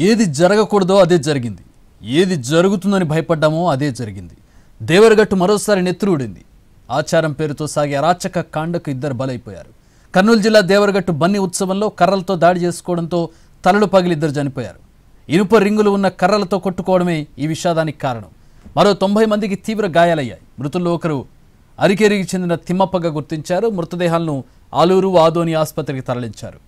ఏది జరగకూడదో అదే జరిగింది, ఏది జరుగుతుందని భయపడ్డామో అదే జరిగింది. దేవరగట్టు మరోసారి నెత్తురుడింది. ఆచారం పేరుతో సాగే అరాచక కాండకు ఇద్దరు బలైపోయారు. కర్నూలు జిల్లా దేవరగట్టు బన్నీ ఉత్సవంలో కర్రలతో దాడి చేసుకోవడంతో తలలు పగిలి ఇద్దరు చనిపోయారు. ఇనుప రింగులు ఉన్న కర్రలతో కొట్టుకోవడమే ఈ విషాదానికి కారణం. మరో 90 మందికి తీవ్ర గాయాలయ్యాయి. మృతుల్లో ఒకరు అరికేరికి చెందిన తిమ్మప్పగా గుర్తించారు. మృతదేహాలను ఆలూరు ఆదోని ఆసుపత్రికి తరలించారు.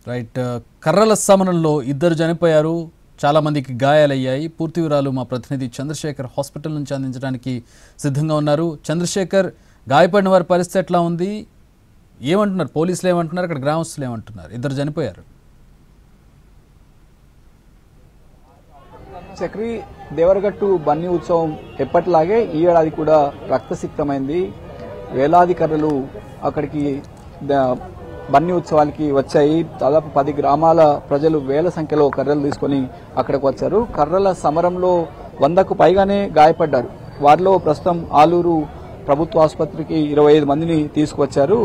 రైట్, కర్రల సమరంలో ఇద్దరు చనిపోయారు, చాలా మందికి గాయాలయ్యాయి. పూర్తి వివరాలు మా ప్రతినిధి చంద్రశేఖర్ హాస్పిటల్ నుంచి అందించడానికి సిద్ధంగా ఉన్నారు. చంద్రశేఖర్, గాయపడిన వారి పరిస్థితి ఎట్లా ఉంది, ఏమంటున్నారు పోలీసులు, ఏమంటున్నారు అక్కడ గ్రామస్తులు ఏమంటున్నారు? ఇద్దరు చనిపోయారు. చక్రి, దేవరగట్టు బన్నీ ఉత్సవం ఎప్పటిలాగే ఈ ఏడాది కూడా రక్తసిక్తమైంది. వేలాది కర్రలు అక్కడికి బన్నీ ఉత్సవానికి వచ్చాయి. దాదాపు 10 గ్రామాల ప్రజలు వేల సంఖ్యలో కర్రలు తీసుకొని అక్కడికి వచ్చారు. కర్రల సమరంలో 100కు పైగానే గాయపడ్డారు. వారిలో ప్రస్తుతం ఆలూరు ప్రభుత్వ ఆసుపత్రికి 25 మందిని తీసుకువచ్చారు.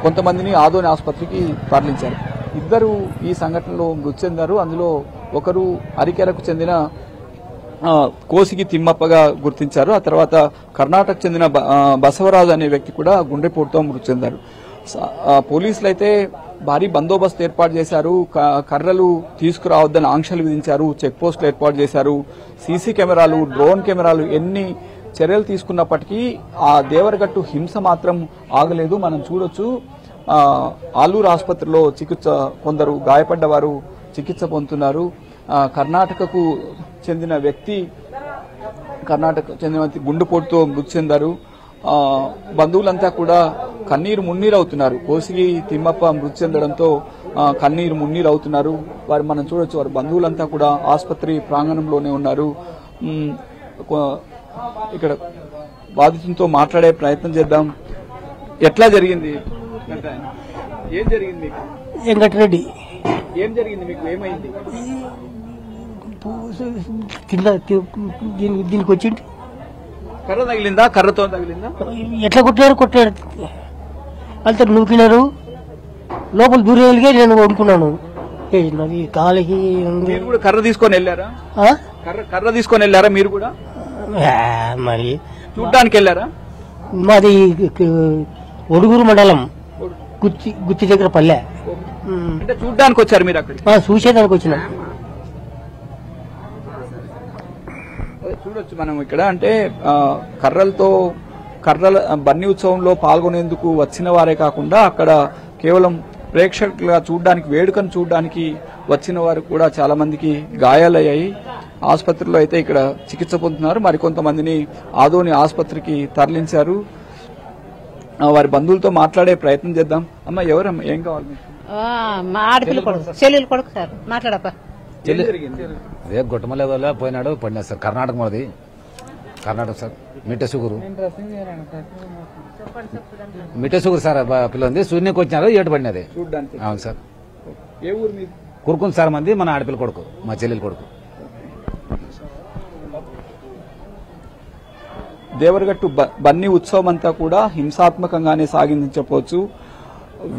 కొంతమందిని ఆదోని ఆసుపత్రికి తరలించారు. ఇద్దరు ఈ సంఘటనలో మృతి చెందారు. అందులో ఒకరు అరికెరకు చెందిన కోసిగి తిమ్మప్పగా గుర్తించారు. ఆ తర్వాత కర్ణాటక చెందిన బసవరాజు అనే వ్యక్తి కూడా గుండెపోటుతో మృతి చెందారు. పోలీసులు అయితే భారీ బందోబస్తు ఏర్పాటు చేశారు. కర్రలు తీసుకురావద్దని ఆంక్షలు విధించారు. చెక్ పోస్టులు ఏర్పాటు చేశారు. సీసీ కెమెరాలు, డ్రోన్ కెమెరాలు, ఎన్ని చర్యలు తీసుకున్నప్పటికీ ఆ దేవరగట్టు హింస మాత్రం ఆగలేదు. మనం చూడొచ్చు, ఆలూరు ఆసుపత్రిలో కొందరు గాయపడ్డవారు చికిత్స పొందుతున్నారు. కర్ణాటకకు చెందిన వ్యక్తి గుండెపోటుతో మృతి చెందారు. బంధువులంతా కూడా కన్నీరు మున్నీరు అవుతున్నారు. కోసిగి తిమ్మప్ప మృతి చెందడంతో కన్నీరు మున్నీరు అవుతున్నారు. వారు మనం చూడొచ్చు, వారి బంధువులంతా కూడా ఆసుపత్రి ప్రాంగణంలోనే ఉన్నారు. ఇక్కడ బాధితులతో మాట్లాడే ప్రయత్నం చేద్దాం. ఎట్లా జరిగింది? ఏం జరిగింది మీకు? వెంకటరెడ్డి, ఏం జరిగింది మీకు? ఏమైంది? దీనికి వచ్చింది. కర్ర తగిలిందా? కర్రతో తగిలిందా? ఎట్లా కొట్టాడు అంత నూకినారు. లోపల దూరేళ్ళగా నేను వండుకున్నాను. నాది కాలికి. మీరు కూడా కర్ర తీసుకొని వెళ్ళారా? కర్ర తీసుకొని వెళ్ళారా మీరు కూడా? మరి చూడ్డానికి వెళ్ళారా? మాది ఒడుగురు మండలం, గుత్తి దగ్గర పల్లె. అంటే చూడ్డానికి వచ్చారు మీరు? అక్కడ చూసేదానికి వచ్చిన. చూడొచ్చు మనం ఇక్కడ, అంటే కర్రల బన్నీ ఉత్సవంలో పాల్గొనేందుకు వచ్చిన వారే కాకుండా అక్కడ కేవలం ప్రేక్షకులుగా చూడడానికి, వేడుకను చూడడానికి వచ్చిన వారు కూడా చాలా మందికి గాయాలయ్యాయి. ఆసుపత్రిలో అయితే ఇక్కడ చికిత్స పొందుతున్నారు. మరికొంతమందిని ఆదోని ఆసుపత్రికి తరలించారు. వారి బంధువులతో మాట్లాడే ప్రయత్నం చేద్దాం. అమ్మ, ఎవరమ్మా, ఏం కావాలి మీకు? మా ఆడపిల్ల కొడుకు, చెల్లెలు కొడుకు సార్. మాట్లాడప్ప. అదే గుట్టమల్ల పోయినాడు, పడినా సార్. కర్ణాటక మనది, కర్ణాటక సార్. మిఠే షుగర్ సార్. పిల్లలు సూర్యకి వచ్చినారు, ఏటు పడినది. అవును సార్. కురుకుంది సార్ మంది. మన ఆడపిల్ల కొడుకు, మా చెల్లెలు కొడుకు. దేవరగట్టు బన్నీ ఉత్సవం అంతా కూడా హింసాత్మకంగానే సాగిందని చెప్పవచ్చు.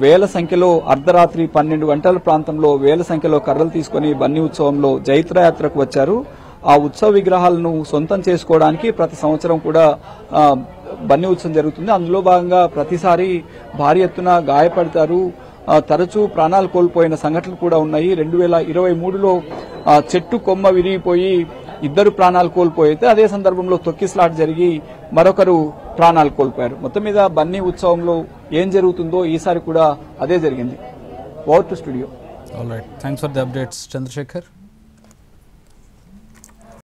వేల సంఖ్యలో అర్ధరాత్రి 12 గంటల ప్రాంతంలో వేల సంఖ్యలో కర్రలు తీసుకుని బన్నీ ఉత్సవంలో జైత్రయాత్రకు వచ్చారు. ఆ ఉత్సవ విగ్రహాలను సొంతం చేసుకోవడానికి ప్రతి సంవత్సరం కూడా బన్నీ ఉత్సవం జరుగుతుంది. అందులో భాగంగా ప్రతిసారి భారీ ఎత్తున గాయపడతారు. తరచూ ప్రాణాలు కోల్పోయిన సంఘటనలు కూడా ఉన్నాయి. 2023లో చెట్టు కొమ్మ విరిగిపోయి ఇద్దరు ప్రాణాలు కోల్పోయితే, అదే సందర్భంలో తొక్కిస్లాట్ జరిగి మరొకరు ప్రాణాలు కోల్పోయారు. మొత్తం మీద బన్నీ ఉత్సవంలో ఏం జరుగుతుందో ఈసారి కూడా అదే జరిగింది. Over to studio. All right, thanks for the updates Chandrasekhar.